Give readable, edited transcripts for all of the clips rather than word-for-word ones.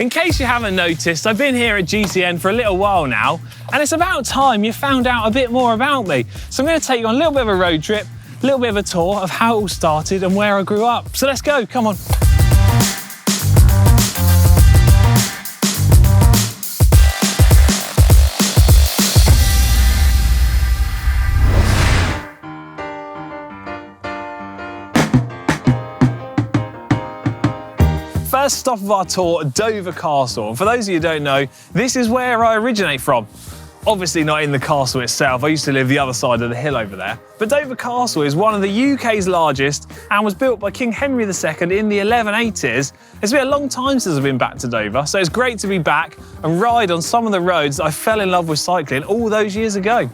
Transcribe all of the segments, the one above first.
In case you haven't noticed, I've been here at GCN for a little while now, and it's about time you found out a bit more about me. So I'm going to take you on a little bit of a road trip, a little bit of a tour of how it all started and where I grew up. So let's go, come on. First stop of our tour, Dover Castle. And for those of you who don't know, this is where I originate from. Obviously not in the castle itself, I used to live the other side of the hill over there. But Dover Castle is one of the UK's largest and was built by King Henry II in the 1180s. It's been a long time since I've been back to Dover, so it's great to be back and ride on some of the roads that I fell in love with cycling all those years ago.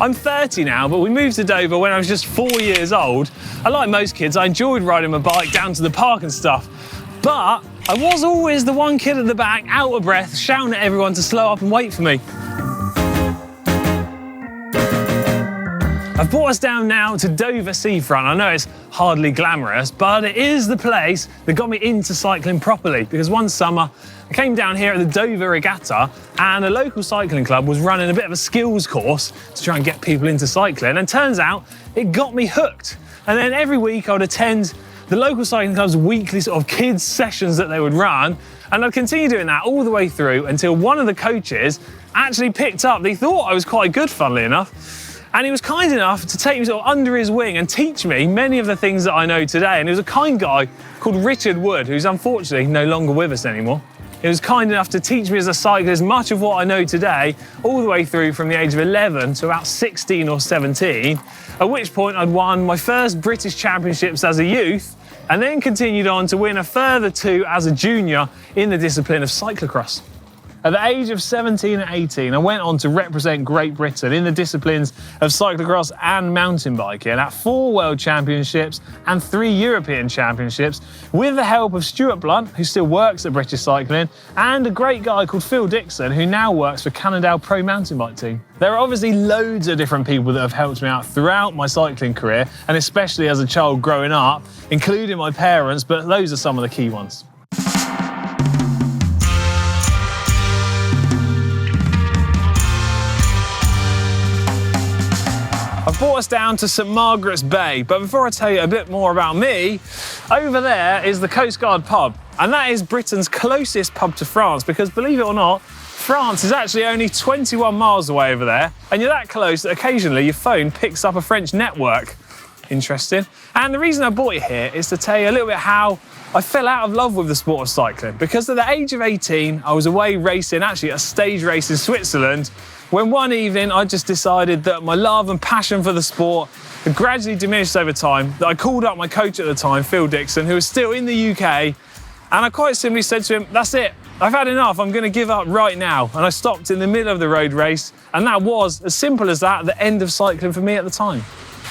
I'm 30 now, but we moved to Dover when I was just 4 years old. And like most kids, I enjoyed riding my bike down to the park and stuff. But I was always the one kid at the back, out of breath, shouting at everyone to slow up and wait for me. I've brought us down now to Dover Seafront. I know it's hardly glamorous, but it is the place that got me into cycling properly, because one summer I came down here at the Dover Regatta and a local cycling club was running a bit of a skills course to try and get people into cycling, and turns out it got me hooked. And then every week I would attend the local cycling club's weekly sort of kids sessions that they would run, and I'd continue doing that all the way through until one of the coaches actually picked up. He thought I was quite good, funnily enough, and he was kind enough to take me sort of under his wing and teach me many of the things that I know today. And he was a kind guy called Richard Wood, who's unfortunately no longer with us anymore. He was kind enough to teach me as a cyclist much of what I know today, all the way through from the age of 11 to about 16 or 17, at which point I'd won my first British Championships as a youth, and then continued on to win a further 2 as a junior in the discipline of cyclocross. At the age of 17 and 18, I went on to represent Great Britain in the disciplines of cyclocross and mountain biking at 4 World Championships and 3 European Championships, with the help of Stuart Blunt, who still works at British Cycling, and a great guy called Phil Dixon, who now works for Cannondale Pro Mountain Bike Team. There are obviously loads of different people that have helped me out throughout my cycling career, and especially as a child growing up, including my parents, but those are some of the key ones. I've brought us down to St Margaret's Bay, but before I tell you a bit more about me, over there is the Coast Guard pub, and that is Britain's closest pub to France, because believe it or not, France is actually only 21 miles away over there, and you're that close that occasionally your phone picks up a French network. Interesting. And the reason I brought you here is to tell you a little bit how I fell out of love with the sport of cycling, because at the age of 18, I was away racing, actually a stage race in Switzerland, when one evening I just decided that my love and passion for the sport had gradually diminished over time, that I called up my coach at the time, Phil Dixon, who was still in the UK, and I quite simply said to him, that's it, I've had enough, I'm going to give up right now. And I stopped in the middle of the road race, and that was, as simple as that, the end of cycling for me at the time.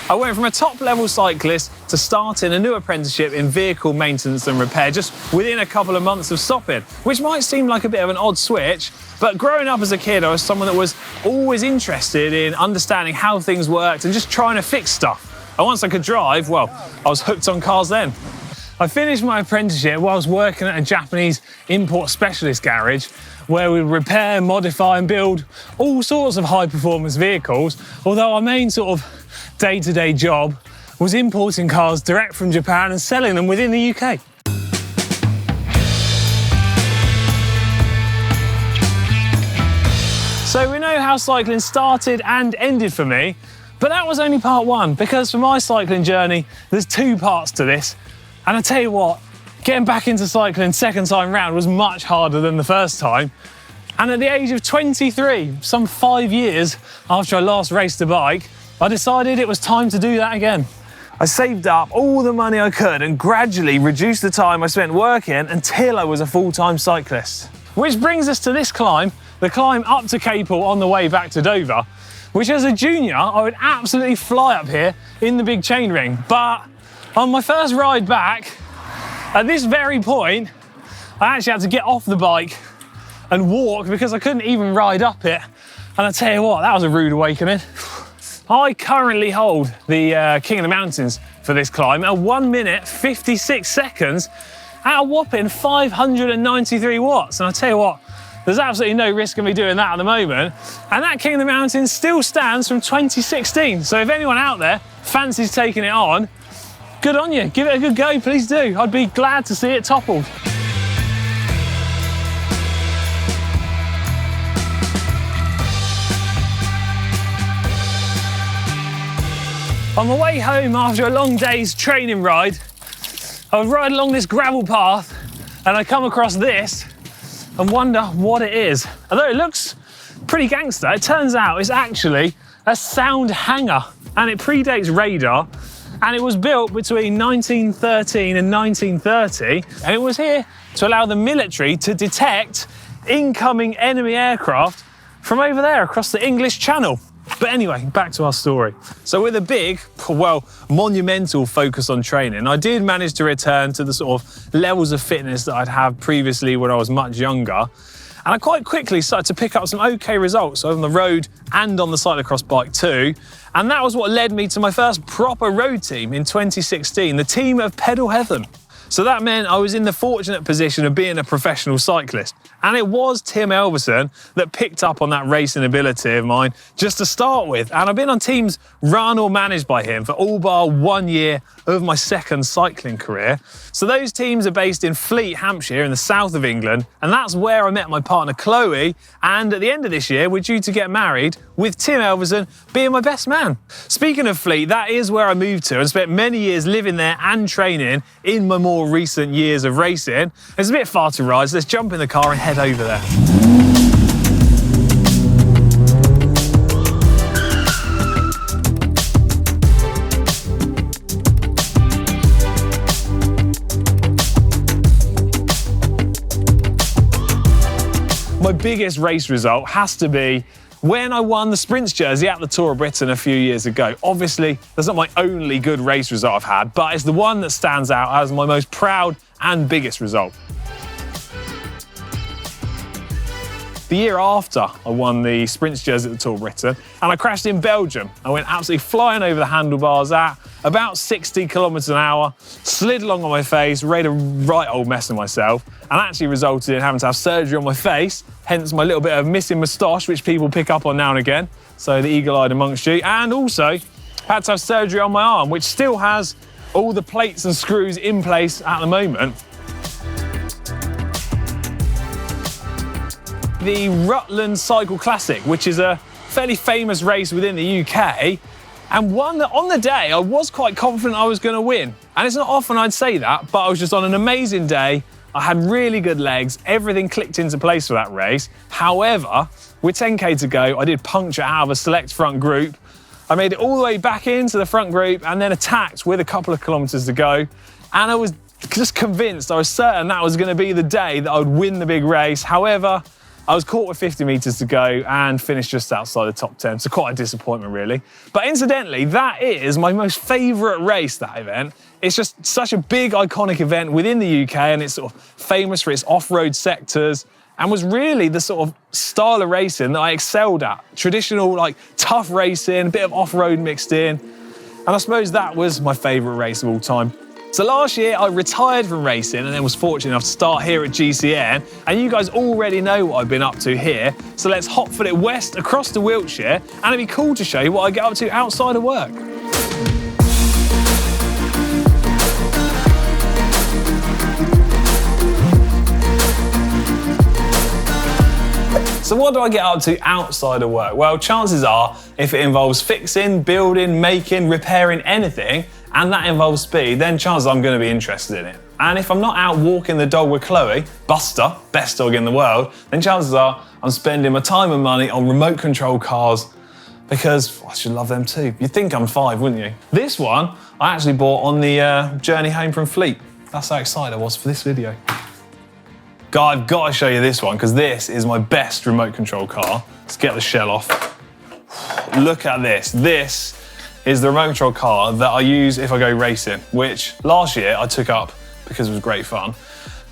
I went from a top-level cyclist to starting a new apprenticeship in vehicle maintenance and repair just within a couple of months of stopping, which might seem like a bit of an odd switch, but growing up as a kid, I was someone that was always interested in understanding how things worked and just trying to fix stuff. And once I could drive, well, I was hooked on cars then. I finished my apprenticeship whilst working at a Japanese import specialist garage where we repair, modify and build all sorts of high-performance vehicles, although our main sort of day-to-day job was importing cars direct from Japan and selling them within the UK. So we know how cycling started and ended for me, but that was only part one, because for my cycling journey, there's 2 parts to this. And I tell you what, getting back into cycling second time round was much harder than the first time. And at the age of 23, some 5 years after I last raced a bike, I decided it was time to do that again. I saved up all the money I could and gradually reduced the time I spent working until I was a full-time cyclist. Which brings us to this climb, the climb up to Capel on the way back to Dover, which as a junior, I would absolutely fly up here in the big chain ring. But on my first ride back, at this very point, I actually had to get off the bike and walk because I couldn't even ride up it. And I tell you what, that was a rude awakening. I currently hold the King of the Mountains for this climb at 1 minute, 56 seconds. at a whopping 593 watts. And I tell you what, there's absolutely no risk of me doing that at the moment. And that King of the Mountains still stands from 2016. So if anyone out there fancies taking it on, good on you. Give it a good go, please do. I'd be glad to see it toppled. On my way home after a long day's training ride, I would ride along this gravel path and I come across this and wonder what it is. Although it looks pretty gangster, it turns out it's actually a sound hanger, and it predates radar, and it was built between 1913 and 1930, and it was here to allow the military to detect incoming enemy aircraft from over there across the English Channel. But anyway, back to our story. So with a big, well, monumental focus on training, I did manage to return to the sort of levels of fitness that I'd had previously when I was much younger. And I quite quickly started to pick up some okay results on the road and on the cyclocross bike too. And that was what led me to my first proper road team in 2016, the team of Pedal Heaven. So that meant I was in the fortunate position of being a professional cyclist. And it was Tim Elverson that picked up on that racing ability of mine just to start with. And I've been on teams run or managed by him for all bar 1 year of my second cycling career. So those teams are based in Fleet, Hampshire in the south of England. And that's where I met my partner, Chloe. And at the end of this year, we're due to get married with Tim Elverson being my best man. Speaking of Fleet, that is where I moved to and spent many years living there and training in my more recent years of racing. It's a bit far to ride, so let's jump in the car and head over there. My biggest race result has to be when I won the Sprints jersey at the Tour of Britain a few years ago. Obviously, that's not my only good race result I've had, but it's the one that stands out as my most proud and biggest result. The year after I won the Sprints jersey at the Tour of Britain, and I crashed in Belgium. I went absolutely flying over the handlebars at about 60 kilometers an hour, slid along on my face, made a right old mess of myself, and actually resulted in having to have surgery on my face, hence my little bit of missing moustache, which people pick up on now and again, so the eagle-eyed amongst you, and also had to have surgery on my arm, which still has all the plates and screws in place at the moment. The Rutland Cycle Classic, which is a fairly famous race within the UK, and one that on the day I was quite confident I was going to win. And it's not often I'd say that, but I was just on an amazing day. I had really good legs, everything clicked into place for that race. However, with 10k to go, I did puncture out of a select front group. I made it all the way back into the front group and then attacked with a couple of kilometers to go. And I was just convinced, I was certain that was going to be the day that I would win the big race. However, I was caught with 50 metres to go and finished just outside the top 10, so quite a disappointment really. But incidentally, that is my most favourite race, that event. It's just such a big, iconic event within the UK, and it's sort of famous for its off-road sectors, and was really the sort of style of racing that I excelled at. Traditional, like, tough racing, a bit of off-road mixed in, and I suppose that was my favourite race of all time. So last year I retired from racing and then was fortunate enough to start here at GCN, and you guys already know what I've been up to here, so let's hot foot it west across to Wiltshire, and it'd be cool to show you what I get up to outside of work. So what do I get up to outside of work? Well, chances are, if it involves fixing, building, making, repairing anything, and that involves speed, then chances I'm going to be interested in it. And if I'm not out walking the dog with Chloe, Buster, best dog in the world, then chances are I'm spending my time and money on remote control cars, because I should love them too. You'd think I'm 5, wouldn't you? This one I actually bought on the journey home from Fleet. That's how excited I was for this video. I've got to show you this one, because this is my best remote control car. Let's get the shell off. Look at this. This is the remote control car that I use if I go racing, which last year I took up because it was great fun.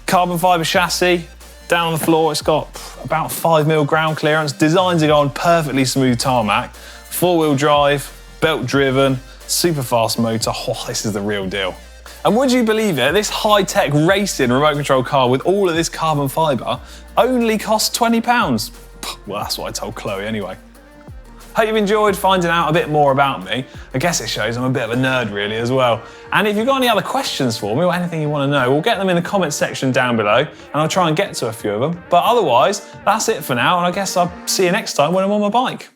Carbon fibre chassis, down on the floor, it's got about 5mm ground clearance, designed to go on perfectly smooth tarmac, 4-wheel drive, belt driven, super fast motor. Oh, this is the real deal. And would you believe it, this high-tech racing remote control car with all of this carbon fibre only costs £20. Well, that's what I told Chloe anyway. Hope you've enjoyed finding out a bit more about me. I guess it shows I'm a bit of a nerd really as well. And if you've got any other questions for me or anything you want to know, we'll get them in the comments section down below and I'll try and get to a few of them. But otherwise, that's it for now, and I guess I'll see you next time when I'm on my bike.